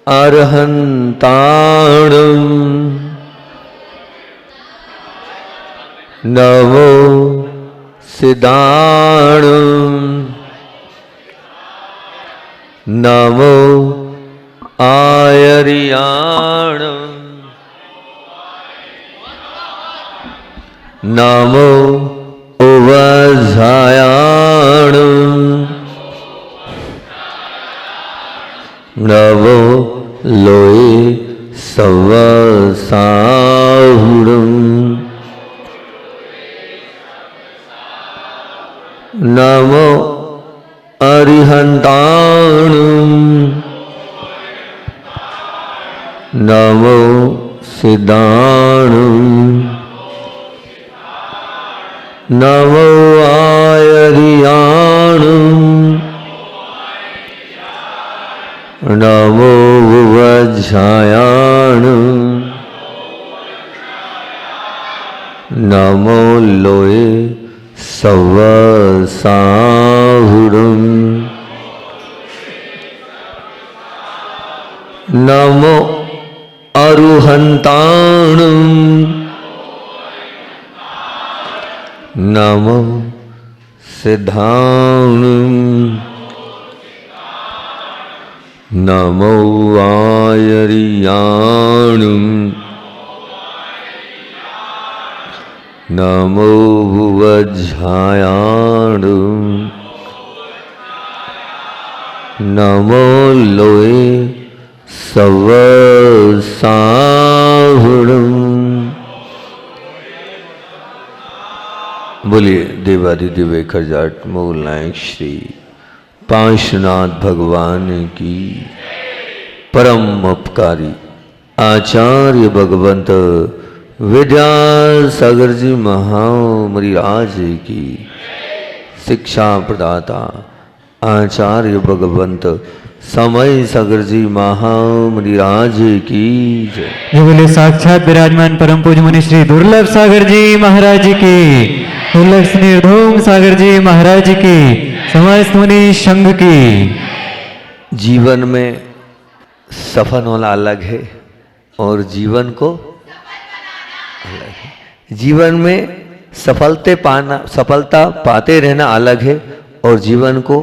अर्हन्ताणं नमो सिद्धाणं नमो आयर्याणं नमो उवझायाणं नमो लोये सवसाहुरं नमो अरिहन्ताणं नमो सिद्धाणं नमो आयर्याणं नमो वज्रायाणं नमो लोये सवसाहुरं नमो अरुहन्ताणं नमो सिद्धाणं नमो आयर्याणं नमो वज्रायाणं नमो लोये सवसाहुरं। बोलिए देवादिदेव खरजाट मूल नायक श्री पांशनाथ भगवान की परम उपकारी आचार्य भगवंत विद्यासागर जी महामरिराज की शिक्षा प्रदाता आचार्य भगवंत समय सागर जी महामरिराज की जय। बोले साक्षात विराजमान परम पूज्य मुनि श्री दुर्लभ सागर जी महाराज की, दुर्लभ निर्धूम सागर जी महाराज की, समस्त मुनि संघ की। जीवन में सफल होना अलग है और जीवन को अलग है। जीवन में सफलता पाते रहना अलग है और जीवन को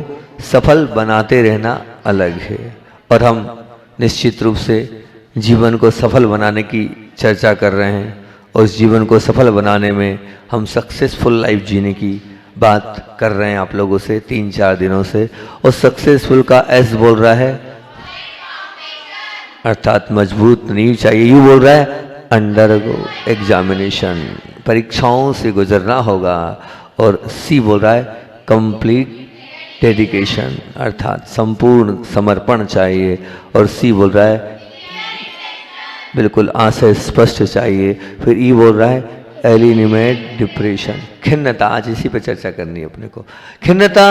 सफल बनाते रहना अलग है। और हम निश्चित रूप से जीवन को सफल बनाने की चर्चा कर रहे हैं और उस जीवन को सफल बनाने में हम सक्सेसफुल लाइफ जीने की बात कर रहे हैं आप लोगों से 3-4 दिनों से। और सक्सेसफुल का एस बोल रहा है अर्थात मजबूत नींव चाहिए। यू बोल रहा है अंडरगो एग्जामिनेशन, परीक्षाओं से गुजरना होगा। और सी बोल रहा है कंप्लीट डेडिकेशन अर्थात संपूर्ण समर्पण चाहिए। और सी बोल रहा है बिल्कुल आशय स्पष्ट चाहिए। फिर ई बोल रहा है एलिमिनेट डिप्रेशन, खिन्नता। आज इसी पे चर्चा करनी है अपने को। खिन्नता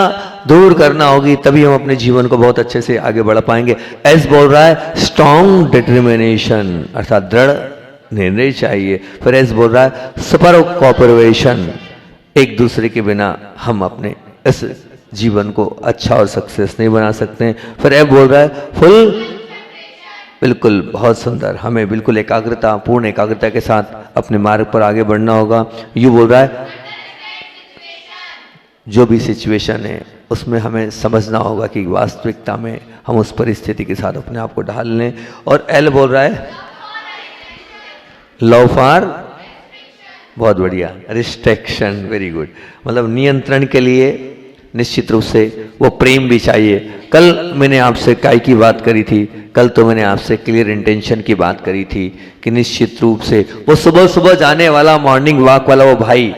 दूर करना होगी तभी हम अपने जीवन को बहुत अच्छे से आगे बढ़ा पाएंगे। एस बोल रहा है स्ट्रॉन्ग डिटर्मिनेशन अर्थात दृढ़ निर्णय चाहिए। फिर एस बोल रहा है सुपर कोऑपरेशन, एक दूसरे के बिना हम अपने इस जीवन को अच्छा और सक्सेस नहीं बना सकते हैं। फिर एफ बोल रहा है फुल, बिल्कुल बहुत सुंदर, हमें बिल्कुल एकाग्रता, पूर्ण एकाग्रता के साथ अपने मार्ग पर आगे बढ़ना होगा। यू बोल रहा है जो भी सिचुएशन है उसमें हमें समझना होगा कि वास्तविकता में हम उस परिस्थिति के साथ अपने आप को ढाल लें। और एल बोल रहा है लव फॉर, बहुत बढ़िया, रिस्ट्रिक्शन, वेरी गुड, मतलब नियंत्रण के लिए निश्चित रूप से वो प्रेम भी चाहिए। कल मैंने आपसे काय की बात करी थी, कल तो मैंने आपसे क्लियर इंटेंशन की बात करी थी कि निश्चित रूप से वो सुबह सुबह जाने वाला मॉर्निंग वॉक वाला वो भाई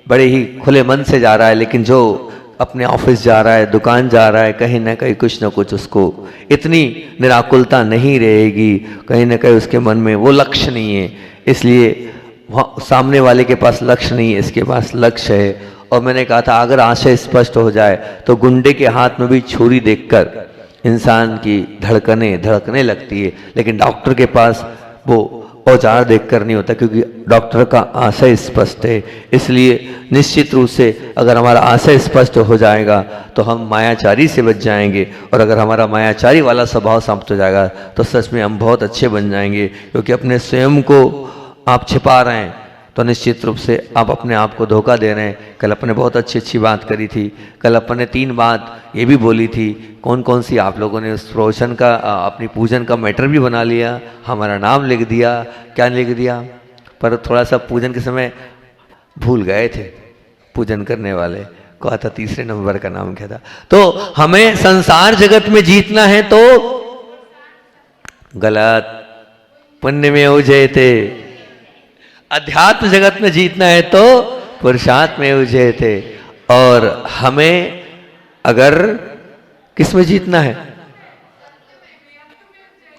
बड़े ही खुले मन से जा रहा है, लेकिन जो अपने ऑफिस जा रहा है, दुकान जा रहा है, कहीं ना कहीं कुछ ना कुछ उसको इतनी निराकुलता नहीं रहेगी, कहीं ना कहीं उसके मन में वो लक्ष्य नहीं है। इसलिए सामने वाले के पास लक्ष्य नहीं है, इसके पास लक्ष्य है। और मैंने कहा था अगर आशय स्पष्ट हो जाए तो गुंडे के हाथ में भी छुरी देखकर इंसान की धड़कने लगती है, लेकिन डॉक्टर के पास वो औजार देखकर नहीं होता, क्योंकि डॉक्टर का आशय स्पष्ट है। इसलिए निश्चित रूप से अगर हमारा आशय स्पष्ट हो जाएगा तो हम मायाचारी से बच जाएंगे, और अगर हमारा मायाचारी वाला स्वभाव समाप्त हो जाएगा तो सच में हम बहुत अच्छे बन जाएंगे। क्योंकि अपने स्वयं को आप छिपा रहे हैं तो निश्चित रूप से आप अपने आप को धोखा दे रहे हैं। कल अपने बहुत अच्छी अच्छी बात करी थी, कल अपने 3 बात ये भी बोली थी। कौन कौन सी आप लोगों ने उस प्रवचन का अपनी पूजन का मैटर भी बना लिया, हमारा नाम लिख दिया, क्या लिख दिया, पर थोड़ा सा पूजन के समय भूल गए थे। पूजन करने वाले कहा था 3 नंबर का नाम क्या था। तो हमें संसार जगत में जीतना है तो गलत, पुण्य में उजयते। अध्यात्म जगत में जीतना है तो पुरुषार्थ में उजयते। और हमें अगर किस में जीतना है,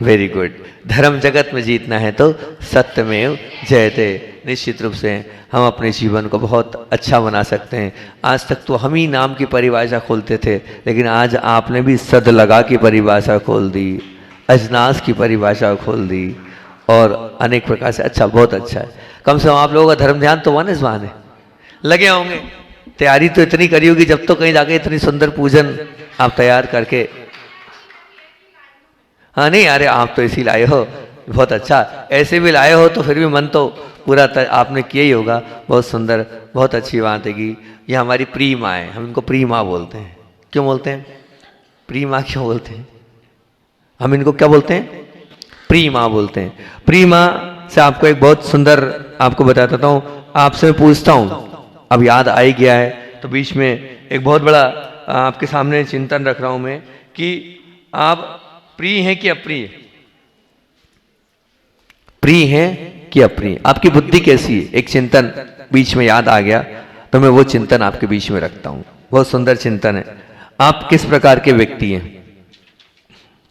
वेरी गुड, धर्म जगत में जीतना है तो सत्यमेव जयते। निश्चित रूप से हम अपने जीवन को बहुत अच्छा बना सकते हैं। आज तक तो हम ही नाम की परिभाषा खोलते थे, लेकिन आज आपने भी सद लगा की परिभाषा खोल दी, अजनास की परिभाषा खोल दी, और अनेक प्रकार से अच्छा, बहुत अच्छा है। कम से कम आप लोगों का धर्म ध्यान तो वन इस बहाने लगे होंगे। तैयारी तो इतनी करी होगी, जब तो कहीं जाके इतनी सुंदर पूजन आप तैयार करके, हाँ नहीं अरे आप तो इसी लाए हो, बहुत अच्छा, ऐसे भी लाए हो तो फिर भी मन तो पूरा आपने किया ही होगा। बहुत सुंदर, बहुत अच्छी बात है कि ये हमारी प्रिय माँ है, हम इनको प्रिय माँ बोलते हैं। क्यों बोलते हैं प्रिय माँ, क्यों बोलते हैं हम इनको, क्या बोलते हैं, प्रिय माँ बोलते हैं। प्रिय माँ से आपको एक बहुत सुंदर आपको बताता हूँ, आपसे मैं पूछता हूँ, अब याद आ ही गया है तो बीच में एक बहुत बड़ा आपके सामने चिंतन रख रहा हूँ मैं कि आप प्रिय हैं कि अप्रिय, प्रिय हैं कि अप्रिय, आपकी बुद्धि कैसी है। एक चिंतन बीच में याद आ गया तो मैं वो चिंतन आपके बीच में रखता हूँ। बहुत सुंदर चिंतन है। आप किस प्रकार के व्यक्ति हैं,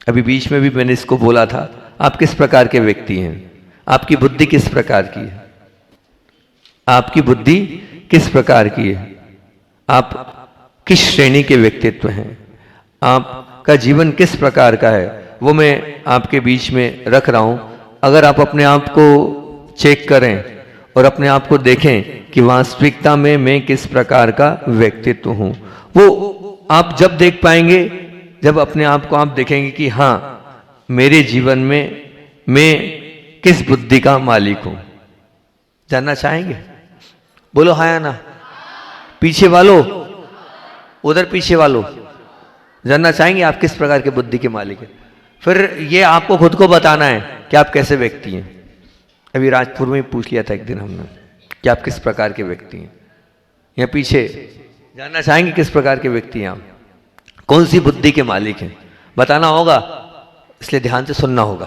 अभी बीच में भी मैंने इसको बोला था, आप किस प्रकार के व्यक्ति हैं, आपकी बुद्धि किस प्रकार की है, आपकी बुद्धि किस प्रकार की है, आप किस श्रेणी के व्यक्तित्व हैं, आपका जीवन किस प्रकार का है, वो मैं आपके बीच में रख रहा हूं। अगर आप अपने आप को चेक करें और अपने आप को देखें कि वास्तविकता में मैं किस प्रकार का व्यक्तित्व हूं, वो आप जब देख पाएंगे जब अपने आप को आप देखेंगे कि हाँ मेरे जीवन में मैं किस बुद्धि का मालिक हूं। जानना चाहेंगे, बोलो हाँ या ना, पीछे वालों, उधर पीछे वालों, जानना चाहेंगे आप किस प्रकार के बुद्धि के मालिक हैं। फिर ये आपको खुद को बताना है कि आप कैसे व्यक्ति हैं। अभी राजपुर में पूछ लिया था एक दिन हमने कि आप किस प्रकार के व्यक्ति हैं, या पीछे जानना चाहेंगे किस प्रकार के व्यक्ति हैं आप, कौन सी बुद्धि के मालिक हैं, बताना होगा। इसलिए ध्यान से सुनना होगा,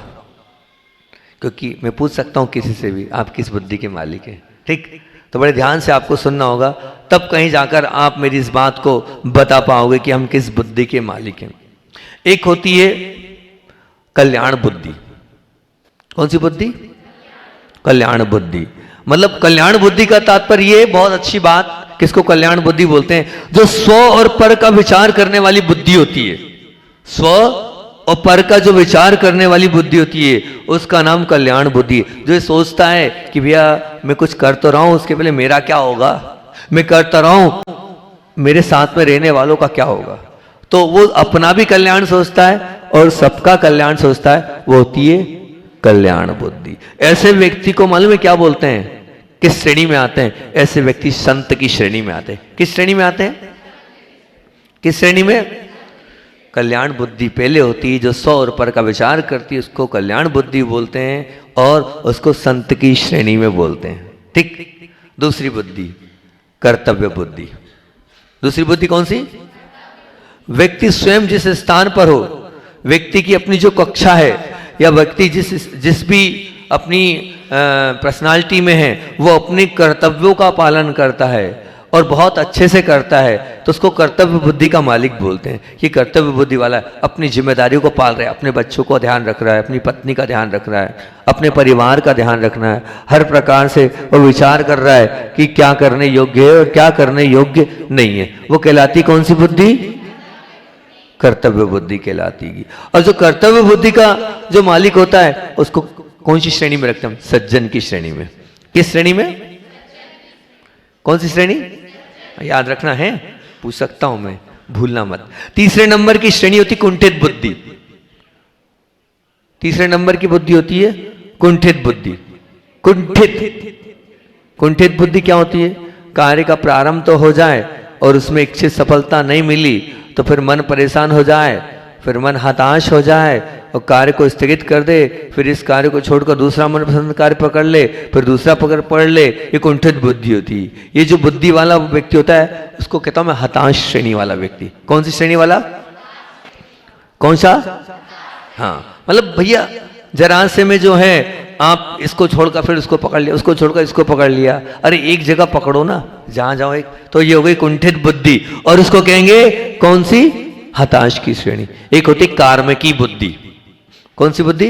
क्योंकि मैं पूछ सकता हूं किसी से भी आप किस बुद्धि के मालिक हैं, ठीक, तो बड़े ध्यान से आपको सुनना होगा, तब कहीं जाकर आप मेरी इस बात को बता पाओगे कि हम किस बुद्धि के मालिक हैं। एक होती है कल्याण बुद्धि। कौन सी बुद्धि, कल्याण बुद्धि। मतलब कल्याण बुद्धि का तात्पर्य बहुत अच्छी बात, किसको कल्याण बुद्धि बोलते हैं, जो स्व और पर का विचार करने वाली बुद्धि होती है। स्व और पर का जो विचार करने वाली बुद्धि होती है उसका नाम कल्याण बुद्धि। जो ये सोचता है कि भैया मैं कुछ कर तो रहा हूं, उसके पहले मेरा क्या होगा, मैं करता रहा हूं मेरे साथ में रहने वालों का क्या होगा, तो वो अपना भी कल्याण सोचता है और सबका कल्याण सोचता है, वो होती है कल्याण बुद्धि। ऐसे व्यक्ति को मालूम है क्या बोलते हैं, किस श्रेणी में आते हैं, ऐसे व्यक्ति संत की श्रेणी में आते हैं। किस श्रेणी में आते हैं, किस श्रेणी में, कल्याण बुद्धि पहले होती है। जो सौ और पर का विचार करती है उसको कल्याण बुद्धि बोलते हैं और उसको संत की श्रेणी में बोलते हैं, ठीक। दूसरी बुद्धि कर्तव्य बुद्धि। दूसरी बुद्धि कौन सी, व्यक्ति स्वयं जिस स्थान पर हो, व्यक्ति की अपनी जो कक्षा है या व्यक्ति जिस भी अपनी पर्सनालिटी में है वो अपने कर्तव्यों का पालन करता है और बहुत अच्छे से करता है, तो उसको कर्तव्य बुद्धि का मालिक बोलते हैं। कि कर्तव्य बुद्धि वाला है, अपनी जिम्मेदारियों को पाल रहा है, अपने बच्चों को ध्यान रख रहा है, अपनी पत्नी का ध्यान रख रहा है, अपने परिवार का ध्यान रखना है, हर प्रकार से वो विचार कर रहा है कि क्या करने योग्य है और क्या करने योग्य नहीं है। वो कहलाती कौन सी बुद्धि, कर्तव्य बुद्धि कहलाती है। और जो कर्तव्य बुद्धि का जो मालिक होता है उसको कौन सी श्रेणी में रखते हैं हम? सज्जन की श्रेणी में। किस श्रेणी में? कौन सी श्रेणी? याद रखना है, पूछ सकता हूं मैं, भूलना मत। तीसरे नंबर की श्रेणी होती कुंठित बुद्धि। तीसरे नंबर की बुद्धि होती है कुंठित बुद्धि। कुंठित बुद्धि क्या होती है? कार्य का प्रारंभ तो हो जाए और उसमें इच्छित सफलता नहीं मिली तो फिर मन परेशान हो जाए, फिर मन हताश हो जाए और कार्य को स्थगित कर दे, फिर इस कार्य को छोड़कर दूसरा मनपसंद कार्य पकड़ ले, फिर दूसरा पकड़ ले। ये कुंठित बुद्धि होती है। ये जो बुद्धि वाला व्यक्ति होता है उसको कहता हूं मैं हताश श्रेणी वाला व्यक्ति। कौन सी श्रेणी वाला? कौन सा? हाँ, मतलब भैया जरा से में जो है आप इसको छोड़कर फिर उसको पकड़ लिया, उसको छोड़कर इसको पकड़ लिया। अरे एक जगह पकड़ो ना, जहां जाओ एक। तो ये हो गई कुंठित बुद्धि और उसको कहेंगे कौन सी? हताश की श्रेणी। एक होती कार्मिकी बुद्धि। कौन सी बुद्धि?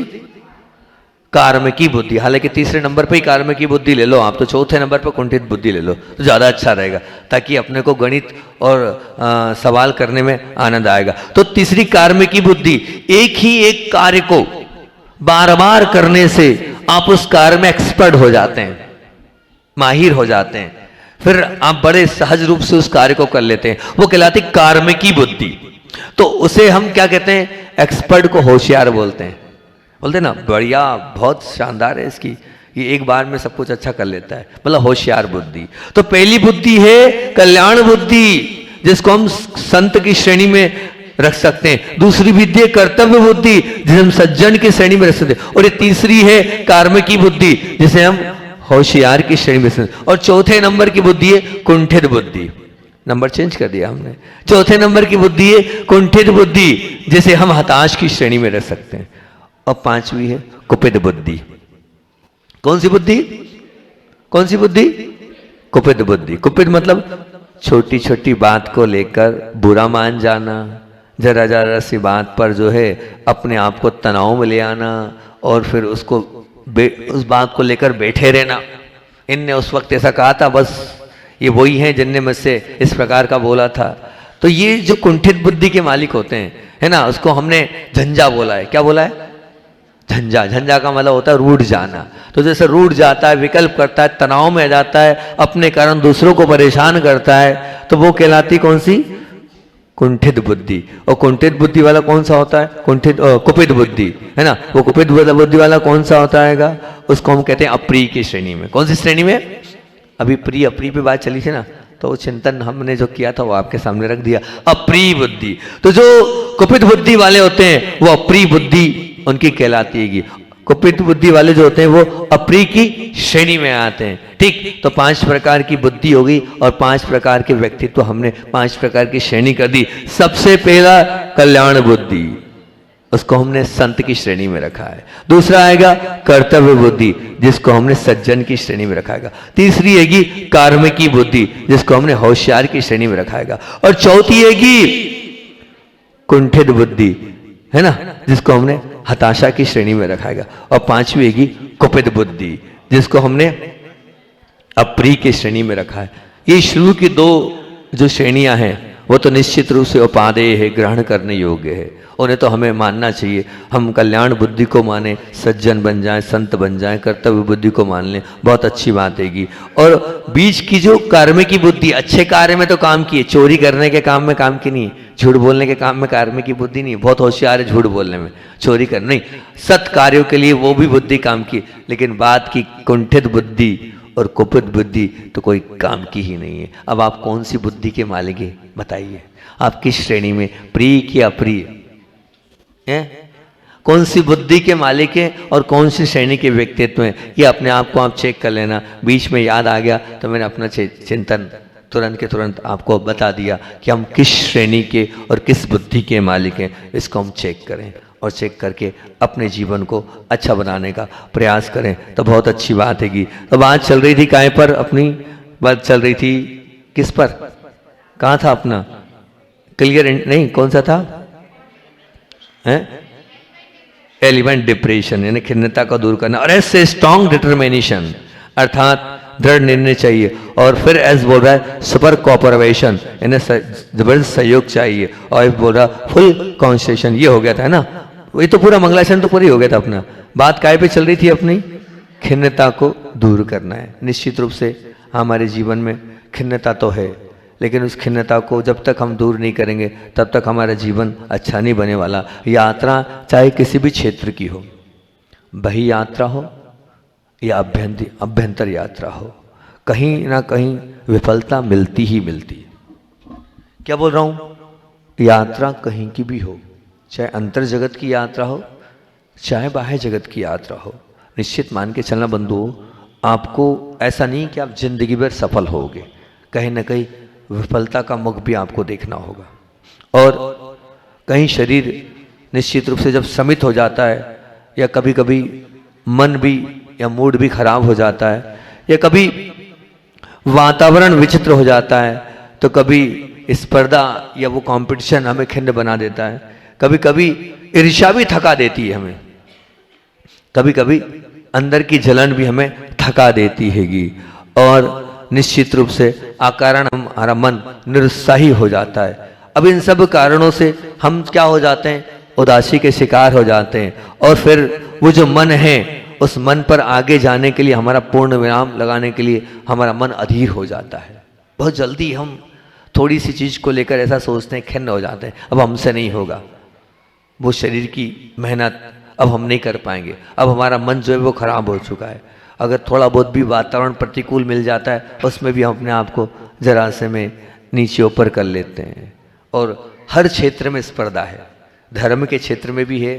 कार्मिकी बुद्धि। हालांकि तीसरे नंबर पे ही कार्मिकी बुद्धि ले लो आप, तो चौथे नंबर पे कुंठित बुद्धि ले लो तो ज्यादा अच्छा रहेगा, ताकि अपने को गणित और सवाल करने में आनंद आएगा। तो तीसरी कार्मिकी बुद्धि, एक ही एक कार्य को बार बार करने से आप उस कार्य में एक्सपर्ट हो जाते हैं, माहिर हो जाते हैं, फिर आप बड़े सहज रूप से उस कार्य को कर लेते हैं। वो कहलाती कार्मिकी बुद्धि। तो उसे हम क्या कहते हैं? एक्सपर्ट को होशियार बोलते हैं। बोलते हैं ना, बढ़िया, बहुत शानदार है इसकी, ये एक बार में सब कुछ अच्छा कर लेता है, मतलब होशियार बुद्धि। तो पहली बुद्धि है कल्याण बुद्धि, जिसको हम संत की श्रेणी में रख सकते हैं। दूसरी बुद्धि है कर्तव्य बुद्धि, जिसे हम सज्जन की श्रेणी में रख सकते हैं। और ये तीसरी है कार्मिकी बुद्धि, जिसे हम होशियार की श्रेणी में रख सकते हैं। और चौथे नंबर की बुद्धि है कुंठित बुद्धि। नंबर चेंज कर दिया हमने। चौथे नंबर की बुद्धि है कुंठित बुद्धि, जिसे हम हताश की श्रेणी में रख सकते हैं। और पांचवी है कुपित बुद्धि। कौन सी बुद्धि? कौन सी बुद्धि? कुपित बुद्धि। कुपित मतलब छोटी छोटी बात को लेकर बुरा मान जाना, जरा जरा सी बात पर जो है अपने आप को तनाव में ले आना और फिर उसको उस बात को लेकर बैठे रहना। इनने उस वक्त ऐसा कहा था, बस ये वही हैं जिनने मुझसे इस प्रकार का बोला था। तो ये जो कुंठित बुद्धि के मालिक होते हैं, है ना, उसको हमने झंझा बोला है। क्या बोला है? झंझा। झंझा का मतलब होता है रूठ जाना। तो जैसे रूठ जाता है, विकल्प करता है, तनाव में आ जाता है, अपने कारण दूसरों को परेशान करता है, तो वो कहलाती कौन सी? कुंठित बुद्धि। और कुंठित बुद्धि वाला कौन सा होता है? कुपित बुद्धि, है ना। वो कुपित बुद्धि वाला कौन सा होता है? उसको हम कहते हैं अप्रिय की श्रेणी में। कौन सी श्रेणी में? अभी प्रिय अप्रिय पे बात चली थी ना, तो चिंतन हमने जो किया था वो आपके सामने रख दिया। अप्रिय बुद्धि। तो जो कुपित बुद्धि वाले होते हैं वो अप्रिय बुद्धि उनकी कहलाती है। कुपित बुद्धि वाले जो होते हैं वो अप्रिय की श्रेणी में आते हैं। ठीक, तो 5 प्रकार की बुद्धि होगी और 5 प्रकार के व्यक्तित्व, हमने 5 प्रकार की श्रेणी कर दी। सबसे पहला कल्याण बुद्धि, उसको हमने संत की श्रेणी में रखा है। दूसरा आएगा कर्तव्य बुद्धि, जिसको हमने सज्जन की श्रेणी में रखाएगा। तीसरी हैगी कार्मिकी बुद्धि, जिसको हमने होशियार की श्रेणी में रखाएगा। और चौथी हैगी कुंठित बुद्धि, है ना, जिसको हमने हताशा की श्रेणी में रखाएगा। और पांचवी हैगी कुपित बुद्धि, जिसको हमने अप्रिय की श्रेणी में रखा है। ये शुरू की 2 जो श्रेणियां हैं वो तो निश्चित रूप से उपादेय है, ग्रहण करने योग्य है, उन्हें तो हमें मानना चाहिए। हम कल्याण बुद्धि को माने, सज्जन बन जाएं, संत बन जाएं, कर्तव्य बुद्धि को मान लें, बहुत अच्छी बात हैगी। और बीच की जो कार्मिकी बुद्धि, अच्छे कार्य में तो काम की है, चोरी करने के काम में काम की नहीं, झूठ बोलने के काम में कार्मिकी बुद्धि नहीं, बहुत होशियार है झूठ बोलने में, चोरी कर नहीं, सत कार्यों के लिए वो भी बुद्धि काम की। लेकिन बात की कुंठित बुद्धि और कुपित बुद्धि तो कोई काम की ही नहीं है। अब आप कौन सी बुद्धि के मालिक हैं बताइए? आप किस श्रेणी में, प्रिय की अप्रिय हैं? कौन सी बुद्धि के मालिक हैं और कौन सी श्रेणी के व्यक्तित्व हैं? ये अपने आप को आप चेक कर लेना। बीच में याद आ गया तो मैंने अपना चिंतन तुरंत के तुरंत आपको बता दिया कि हम किस श्रेणी के और किस बुद्धि के मालिक हैं। इसको हम चेक करें और चेक करके अपने जीवन को अच्छा बनाने का प्रयास करें तो बहुत अच्छी बात हैगी। तो बात चल रही थी काहे पर? अपनी बात चल रही थी किस पर? कहाँ था अपना क्लियर? नहीं, कौन सा था? एलिमेंट डिप्रेशन, यानी खिन्नता को दूर करना। और ऐसे स्ट्रॉन्ग डिटर्मिनेशन, अर्थात दृढ़ निर्णय चाहिए। और फिर एस बोल रहा है सुपर कोऑपरेशन, यानी जबरदस्त सहयोग चाहिए। और बोल रहा फुल कॉन्सेंट्रेशन, ये हो गया था ना, ये तो पूरा मंगलाचरण तो पूरी हो गया था अपना। बात काय पे चल रही थी अपनी? खिन्नता को दूर करना है। निश्चित रूप से हमारे जीवन में खिन्नता तो है, लेकिन उस खिन्नता को जब तक हम दूर नहीं करेंगे तब तक हमारा जीवन अच्छा नहीं बने वाला। यात्रा चाहे किसी भी क्षेत्र की हो, बही यात्रा हो या अभ्यंतर यात्रा हो, कहीं ना कहीं विफलता मिलती ही मिलती है। क्या बोल रहा हूं? यात्रा कहीं की भी हो, चाहे अंतर जगत की यात्रा हो चाहे बाह्य जगत की यात्रा हो, निश्चित मान के चलना बंधुओं, आपको ऐसा नहीं कि आप जिंदगी भर सफल होगे, कहीं ना कहीं विफलता का मुख भी आपको देखना होगा। और कहीं शरीर निश्चित रूप से जब श्रमित हो जाता है, या कभी कभी मन भी या मूड भी खराब हो जाता है, या कभी वातावरण विचित्र हो जाता है, तो कभी स्पर्धा या वो कंपटीशन हमें खिन्न बना देता है, कभी कभी ईर्ष्या भी थका देती है हमें, कभी कभी अंदर की जलन भी हमें थका देती हैगी, और निश्चित रूप से अकारण हमारा मन निरुत्साही हो जाता है। अब इन सब कारणों से हम क्या हो जाते हैं? उदासी के शिकार हो जाते हैं, और फिर वो जो मन है उस मन पर आगे जाने के लिए, हमारा पूर्ण विराम लगाने के लिए हमारा मन अधीर हो जाता है। बहुत जल्दी हम थोड़ी सी चीज को लेकर ऐसा सोचते हैं, खिन्न हो जाते हैं, अब हमसे नहीं होगा, वो शरीर की मेहनत अब हम नहीं कर पाएंगे, अब हमारा मन जो है वो खराब हो चुका है। अगर थोड़ा बहुत भी वातावरण प्रतिकूल मिल जाता है उसमें भी हम अपने आप को जरा से में नीचे ऊपर कर लेते हैं। और हर क्षेत्र में स्पर्धा है, धर्म के क्षेत्र में भी है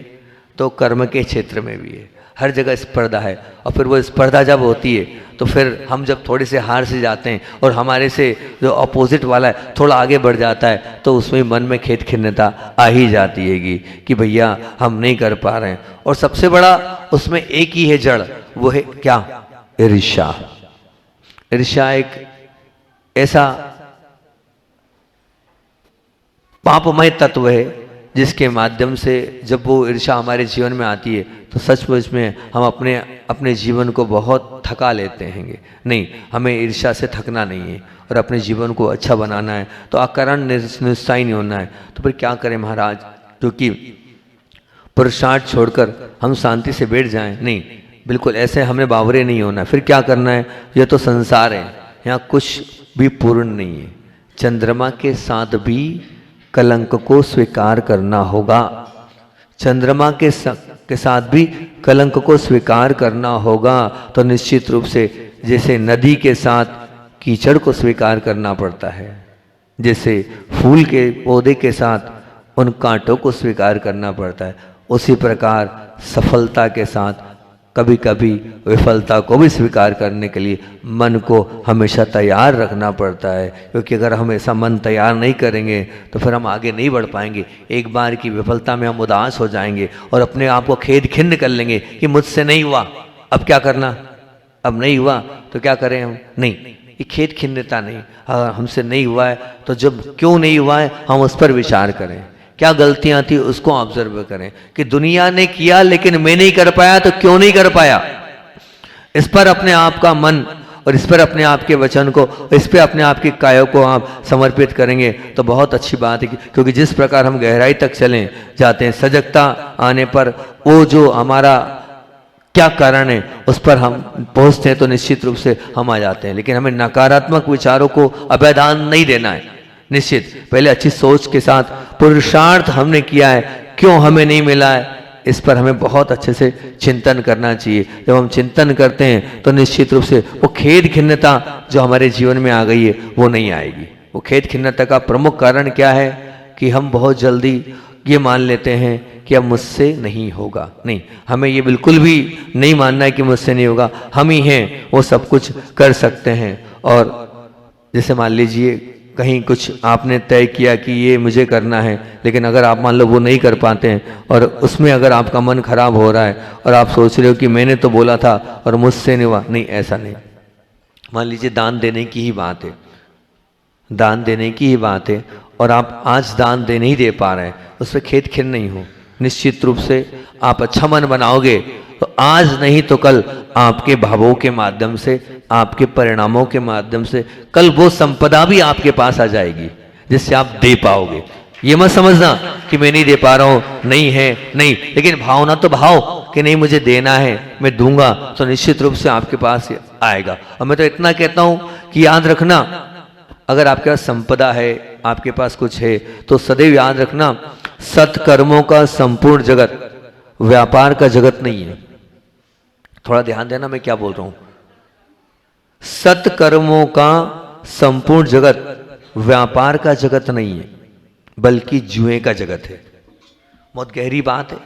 तो कर्म के क्षेत्र में भी है, हर जगह स्पर्धा है। और फिर वो स्पर्धा जब होती है तो फिर हम जब थोड़े से हार से जाते हैं और हमारे से जो अपोजिट वाला है थोड़ा आगे बढ़ जाता है, तो उसमें मन में खेद खिन्नता आ ही जाती हैगी कि भैया हम नहीं कर पा रहे हैं। और सबसे बड़ा उसमें एक ही है जड़, वो है क्या? ईर्ष्या। ईर्ष्या एक ऐसा पापमय तत्व है जिसके माध्यम से जब वो ईर्ष्या हमारे जीवन में आती है तो सचमुच में हम अपने जीवन को बहुत थका लेते हैं। नहीं, हमें ईर्ष्या से थकना नहीं है और अपने जीवन को अच्छा बनाना है, तो अकारण निरुत्साही नहीं होना है। तो फिर क्या करें महाराज? क्योंकि पुरुषार्थ छोड़कर हम शांति से बैठ जाएं? नहीं, बिल्कुल ऐसे हमें बावरे नहीं होना। फिर क्या करना है? यह तो संसार है, यहाँ कुछ भी पूर्ण नहीं है। चंद्रमा के साथ भी कलंक को स्वीकार करना होगा, चंद्रमा के साथ भी कलंक को स्वीकार करना होगा। तो निश्चित रूप से जैसे नदी के साथ कीचड़ को स्वीकार करना पड़ता है, जैसे फूल के पौधे के साथ उन कांटों को स्वीकार करना पड़ता है, उसी प्रकार सफलता के साथ कभी कभी विफलता को भी स्वीकार करने के लिए मन को हमेशा तैयार रखना पड़ता है। क्योंकि अगर हम ऐसा मन तैयार नहीं करेंगे तो फिर हम आगे नहीं बढ़ पाएंगे। एक बार की विफलता में हम उदास हो जाएंगे और अपने आप को खेद खिन्न कर लेंगे कि मुझसे नहीं हुआ, अब क्या करना? अब नहीं हुआ तो क्या करें हम? नहीं, ये खेद खिन्नता नहीं। अगर हमसे नहीं हुआ है तो जब क्यों नहीं हुआ है हम उस पर विचार करें, क्या गलतियां थी उसको ऑब्जर्व करें कि दुनिया ने किया लेकिन मैं नहीं कर पाया, तो क्यों नहीं कर पाया? इस पर अपने आप का मन और इस पर अपने आप के वचन को, इस पर अपने आप की काया को आप समर्पित करेंगे तो बहुत अच्छी बात है। क्योंकि जिस प्रकार हम गहराई तक चले जाते हैं, सजगता आने पर वो जो हमारा क्या कारण है उस पर हम पहुंचते हैं तो निश्चित रूप से हम आ जाते हैं। लेकिन हमें नकारात्मक विचारों को अभ्यादान नहीं देना है। निश्चित पहले अच्छी सोच के साथ पुरुषार्थ हमने किया है, क्यों हमें नहीं मिला है, इस पर हमें बहुत अच्छे से चिंतन करना चाहिए। जब हम चिंतन करते हैं तो निश्चित रूप से वो खेद खिन्नता जो हमारे जीवन में आ गई है वो नहीं आएगी। वो खेद खिन्नता का प्रमुख कारण क्या है कि हम बहुत जल्दी ये मान लेते हैं कि अब मुझसे नहीं होगा। नहीं, हमें ये बिल्कुल भी नहीं मानना है कि मुझसे नहीं होगा, हम ही हैं वो सब कुछ कर सकते हैं। और जैसे मान लीजिए कहीं कुछ आपने तय किया कि ये मुझे करना है, लेकिन अगर आप मान लो वो नहीं कर पाते हैं और उसमें अगर आपका मन खराब हो रहा है और आप सोच रहे हो कि मैंने तो बोला था और मुझसे नहीं हुआ, नहीं, ऐसा नहीं। मान लीजिए दान देने की ही बात है, दान देने की ही बात है और आप आज दान दे नहीं दे पा रहे हैं, उस पर खेद खिन्न नहीं हो। निश्चित रूप से आप अच्छा मन बनाओगे तो आज नहीं तो कल आपके भावों के माध्यम से, आपके परिणामों के माध्यम से कल वो संपदा भी आपके पास आ जाएगी जिससे आप दे पाओगे। ये मत समझना कि मैं नहीं दे पा रहा हूं, नहीं है, नहीं, लेकिन भावना तो भाव कि नहीं मुझे देना है, मैं दूंगा, तो निश्चित रूप से आपके पास आएगा। और मैं तो इतना कहता हूं कि याद रखना, अगर आपके पास संपदा है, आपके पास कुछ है, तो सदैव याद रखना, सत्कर्मों का संपूर्ण जगत व्यापार का जगत नहीं है। थोड़ा ध्यान देना मैं क्या बोल रहा हूं। सत्कर्मों का संपूर्ण जगत व्यापार का जगत नहीं है, बल्कि जुए का जगत है। बहुत गहरी बात है,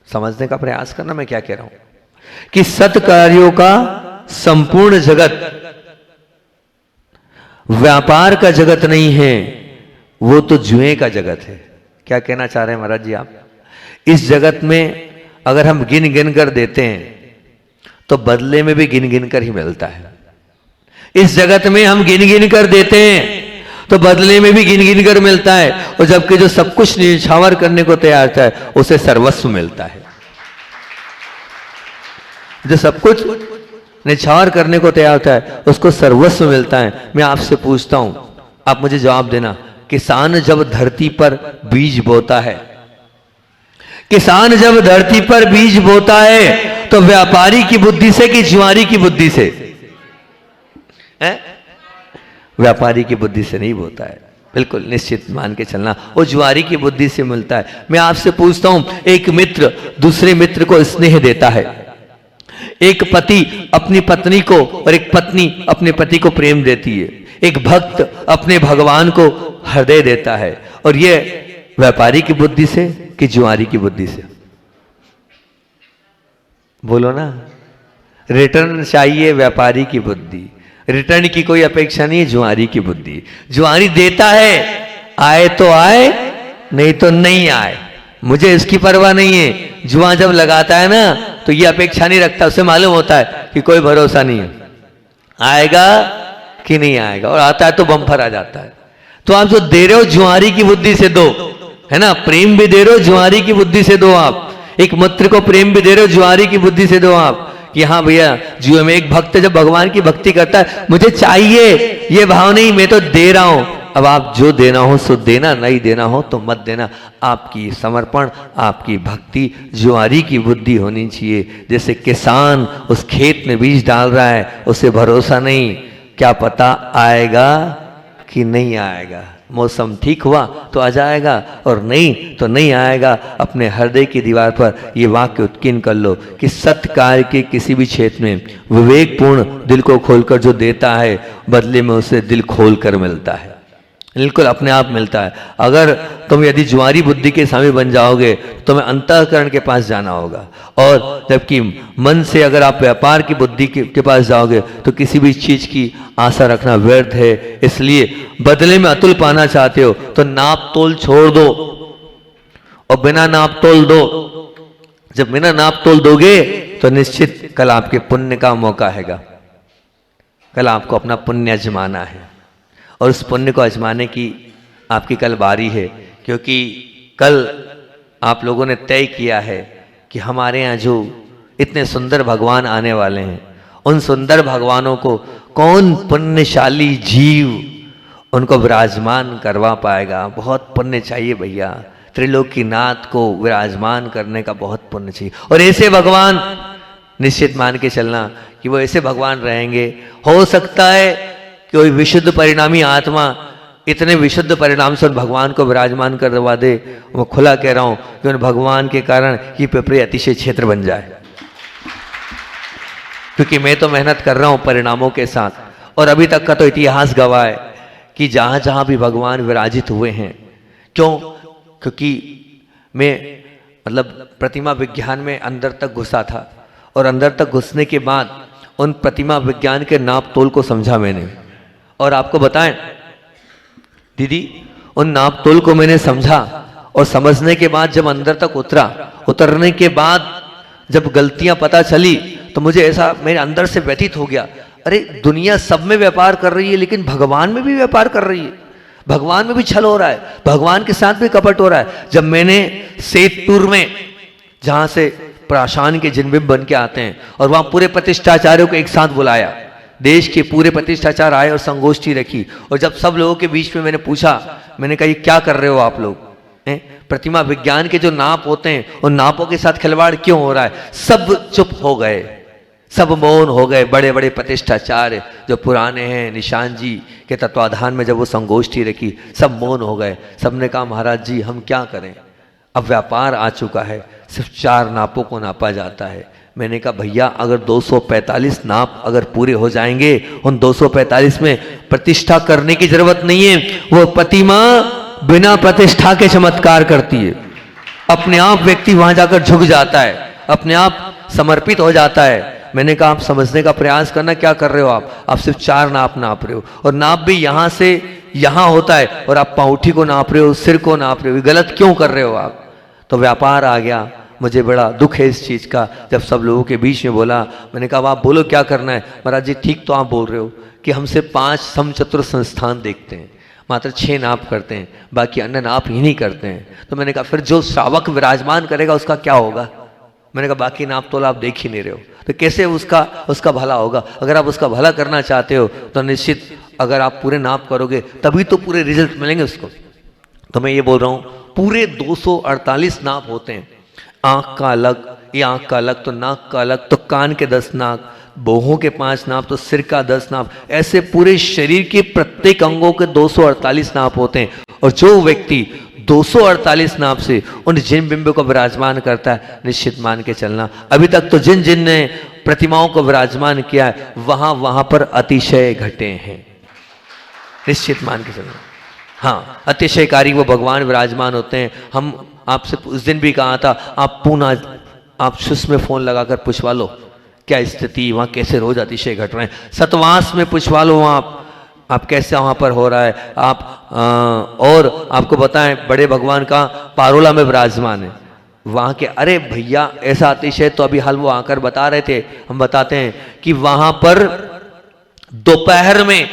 समझने का प्रयास करना मैं क्या कह रहा हूं कि सत्कार्यों का संपूर्ण जगत व्यापार का जगत नहीं है, वो तो जुए का जगत है। क्या कहना चाह रहे हैं महाराज जी आप? इस जगत में अगर हम गिन गिन कर देते हैं तो बदले में भी गिन गिन कर ही मिलता है। इस जगत में हम गिन गिन कर देते हैं तो बदले में भी गिन गिन कर मिलता है, और जबकि जो सब कुछ निछावर करने को तैयार था उसे सर्वस्व मिलता है। जो सब कुछ निछावर करने को तैयार था उसको सर्वस्व मिलता है। मैं आपसे पूछता हूं, आप मुझे जवाब देना, किसान जब धरती पर बीज बोता है, किसान जब धरती पर बीज बोता है तो व्यापारी की बुद्धि से कि जुआरी की बुद्धि से? व्यापारी की बुद्धि से नहीं बोता है, बिल्कुल निश्चित मान के चलना, वो जुआरी की बुद्धि से मिलता है। मैं आपसे पूछता हूं, एक मित्र दूसरे मित्र को स्नेह देता है, एक पति अपनी पत्नी को और एक पत्नी अपने पति को प्रेम देती है, एक भक्त अपने भगवान को हृदय देता है, और ये व्यापारी की बुद्धि से कि जुआरी की बुद्धि से? बोलो ना। रिटर्न चाहिए व्यापारी की बुद्धि, रिटर्न की कोई अपेक्षा नहीं है जुआरी की बुद्धि। जुआरी देता है, आए तो आए, नहीं तो नहीं आए, मुझे इसकी परवाह नहीं है। जुआ जब लगाता है ना तो ये अपेक्षा नहीं रखता, उसे मालूम होता है कि कोई भरोसा नहीं है, आएगा कि नहीं आएगा, और आता है तो बम्फर आ जाता है। तो आप जो दे रहे हो जुआरी की बुद्धि से दो, है ना, प्रेम भी दे रहे हो जुआरी की बुद्धि से दो। आप एक मित्र को प्रेम भी दे रहे हो जुआरी की बुद्धि से दो आप, कि हाँ भैया जुए में एक भक्त जब भगवान की भक्ति करता है, मुझे चाहिए ये भाव नहीं, मैं तो दे रहा हूं। अब आप जो देना हो सो देना, नहीं देना हो तो मत देना। आपकी समर्पण, आपकी भक्ति जुआरी की बुद्धि होनी चाहिए। जैसे किसान उस खेत में बीज डाल रहा है, उसे भरोसा नहीं, क्या पता आएगा कि नहीं आएगा, मौसम ठीक हुआ तो आ जाएगा और नहीं तो नहीं आएगा। अपने हृदय की दीवार पर यह वाक्य उत्कीर्ण कर लो कि सत्य कार्य के किसी भी क्षेत्र में विवेकपूर्ण दिल को खोलकर जो देता है, बदले में उसे दिल खोलकर मिलता है, बिल्कुल अपने आप मिलता है। अगर तुम यदि जुआरी बुद्धि के स्वामी बन जाओगे तो तुम्हें अंतःकरण के पास जाना होगा, और जबकि मन से अगर आप व्यापार की बुद्धि के पास जाओगे तो किसी भी चीज की आशा रखना व्यर्थ है। इसलिए बदले में अतुल पाना चाहते हो तो नाप तोल छोड़ दो और बिना नाप तोल दो। जब बिना नाप तोल दोगे तो निश्चित कल आपके पुण्य का मौका हैगा, कल आपको अपना पुण्य आजमाना है, और उस पुण्य को आजमाने की आपकी कल बारी है। क्योंकि कल आप लोगों ने तय किया है कि हमारे यहाँ जो इतने सुंदर भगवान आने वाले हैं, उन सुंदर भगवानों को कौन पुण्यशाली जीव उनको विराजमान करवा पाएगा। बहुत पुण्य चाहिए भैया, त्रिलोकीनाथ को विराजमान करने का बहुत पुण्य चाहिए। और ऐसे भगवान निश्चित मान के चलना कि वो ऐसे भगवान रहेंगे। हो सकता है कि कोई विशुद्ध परिणामी आत्मा इतने विशुद्ध परिणाम से भगवान को विराजमान करवा दे। मैं खुला कह रहा हूं कि उन भगवान के कारण ये पिपरी अतिशय क्षेत्र बन जाए, क्योंकि मैं तो मेहनत कर रहा हूं परिणामों के साथ, और अभी तक का तो इतिहास गवाह है कि जहां जहां भी भगवान विराजित हुए हैं, क्यों? क्योंकि मैं प्रतिमा विज्ञान में अंदर तक घुसा था, और अंदर तक घुसने के बाद उन प्रतिमा विज्ञान के नाप तोल को समझा मैंने। और आपको बताएं दीदी, उन नाप तोल को मैंने समझा, और समझने के बाद जब अंदर तक उतरने के बाद जब गलतियां पता चली तो मुझे ऐसा मेरे अंदर से व्यथित हो गया, अरे दुनिया सब में व्यापार कर रही है लेकिन भगवान में भी व्यापार कर रही है, भगवान में भी छल हो रहा है, भगवान के साथ भी कपट हो रहा है। जब मैंने सेतपुर में, जहां से प्राशान के जिनबिंब बन के आते हैं, और वहां पूरे प्रतिष्ठाचार्यों को एक साथ बुलाया, देश के पूरे प्रतिष्ठाचार्य आए और संगोष्ठी रखी, और जब सब लोगों के बीच में मैंने पूछा, मैंने कहा ये क्या कर रहे हो आप लोग हैं? प्रतिमा विज्ञान के जो नाप होते हैं उन नापों के साथ खिलवाड़ क्यों हो रहा है? सब चुप हो गए, सब मौन हो गए। बड़े बड़े प्रतिष्ठाचार्य जो पुराने हैं, निशान जी के तत्वाधान में जब वो संगोष्ठी रखी, सब मौन हो गए। सबने कहा महाराज जी हम क्या करें, अब व्यापार आ चुका है, सिर्फ 4 नापों को नापा जाता है। मैंने कहा भैया अगर 245 नाप अगर पूरे हो जाएंगे, उन 245 में प्रतिष्ठा करने की जरूरत नहीं है। वो प्रतिमा बिना प्रतिष्ठा के चमत्कार करती है। अपने आप व्यक्ति वहां जाकर झुक जाता है, अपने आप समर्पित हो जाता है। मैंने कहा आप समझने का प्रयास करना, क्या कर रहे हो आप सिर्फ 4 नाप नाप रहे हो, और नाप भी यहां से यहां होता है, और आप पाउठी को नाप रहे हो, सिर को नाप रहे हो, गलत क्यों कर रहे हो आप? तो व्यापार आ गया। मुझे बड़ा दुख है इस चीज़ का। जब सब लोगों के बीच में बोला, मैंने कहा आप बोलो क्या करना है? महाराज जी ठीक तो आप बोल रहे हो कि हमसे 5 समचतुर संस्थान देखते हैं, मात्र 6 नाप करते हैं, बाकी अन्य नाप ही नहीं करते हैं। तो मैंने कहा फिर जो श्रावक विराजमान करेगा उसका क्या होगा? मैंने कहा बाकी नाप तो आप देख ही नहीं रहे हो, तो कैसे उसका भला होगा? अगर आप उसका भला करना चाहते हो तो निश्चित अगर आप पूरे नाप करोगे तभी तो पूरे रिजल्ट मिलेंगे उसको। तो मैं ये बोल रहा हूँ पूरे 248 नाप होते हैं। आँख का अलग, ये आँख का अलग तो नाक का अलग, तो कान के 10 नाप, बाहों के 5 नाप, तो सिर का 10 नाप, ऐसे पूरे शरीर के प्रत्येक अंगों के 248 नाप होते हैं। और जो व्यक्ति 248 नाप से उन जिन बिंबों को विराजमान करता है, निश्चित मान के चलना अभी तक तो जिन जिन ने प्रतिमाओं को विराजमान किया है वहां पर अतिशय घटे हैं, निश्चित मान के चलना। हाँ, अतिशयकारी वो भगवान विराजमान होते हैं। हम आपसे उस दिन भी कहा था, आप पुनः आप सुस में फोन लगाकर पूछवा लो क्या स्थिति वहाँ, कैसे रोज अतिशय घट रहे हैं। सतवास में पूछवा लो आप कैसे वहाँ पर हो रहा है। और आपको बताएं बड़े भगवान का पारोला में विराजमान है वहाँ के। अरे भैया ऐसा अतिशय तो अभी हाल वो आकर बता रहे थे, हम बताते हैं कि वहाँ पर दोपहर में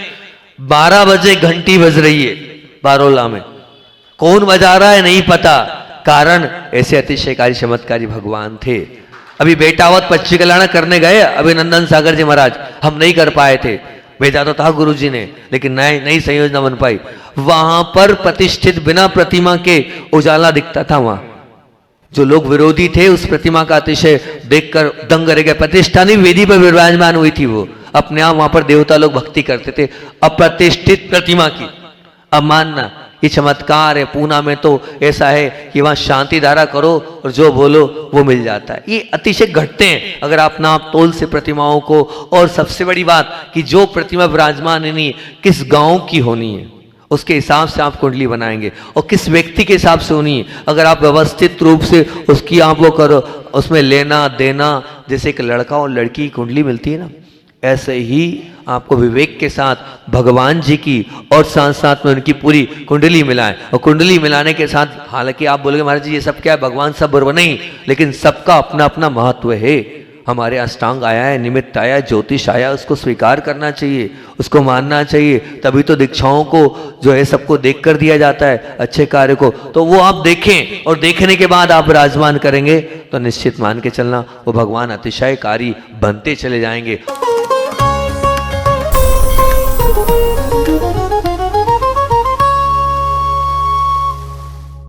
12 बजे घंटी बज रही है पारोला में। कौन बजा रहा है नहीं पता, कारण ऐसे अतिशयकारी चमत्कारी भगवान थे। अभी बेटावत पक्षी कल्याण करने गए अभिनंदन सागर जी महाराज, हम नहीं कर पाए थे, भेजा तो था गुरु जी ने, लेकिन नई संयोजना बन पाई। वहां पर प्रतिष्ठित बिना प्रतिमा के उजाला दिखता था। वहां जो लोग विरोधी थे उस प्रतिमा का अतिशय देखकर दंग रह गए। प्रतिष्ठा नहीं, वेदी पर विराजमान हुई थी वो, अपने आप वहां पर देवता लोग भक्ति करते थे अप्रतिष्ठित प्रतिमा की। अब मानना ये चमत्कार है। पूना में तो ऐसा है कि वहां शांति धारा करो और जो बोलो वो मिल जाता है। ये अतिशय घटते हैं अगर आप नाप तोल से प्रतिमाओं को। और सबसे बड़ी बात कि जो प्रतिमा विराजमान है नहीं किस गांव की होनी है उसके हिसाब से आप कुंडली बनाएंगे, और किस व्यक्ति के हिसाब से होनी है। अगर आप व्यवस्थित रूप से उसकी आप वो करो, उसमें लेना देना, जैसे एक लड़का और लड़की की कुंडली मिलती है ना, ऐसे ही आपको विवेक के साथ भगवान जी की और साथ साथ में उनकी पूरी कुंडली मिलाएं। और कुंडली मिलाने के साथ, हालांकि आप बोलोगे महाराज जी ये सब क्या है, भगवान सब बराबर नहीं, लेकिन सबका अपना अपना महत्व है। हमारे अष्टांग आया है, निमित्त आया है, ज्योतिष आया, उसको स्वीकार करना चाहिए, उसको मानना चाहिए। तभी तो दीक्षाओं को जो है सबको देख कर दिया जाता है, अच्छे कार्य को। तो वो आप देखें और देखने के बाद आप विराजमान करेंगे तो निश्चित मान के चलना वो भगवान अतिशयकारी बनते चले जाएंगे।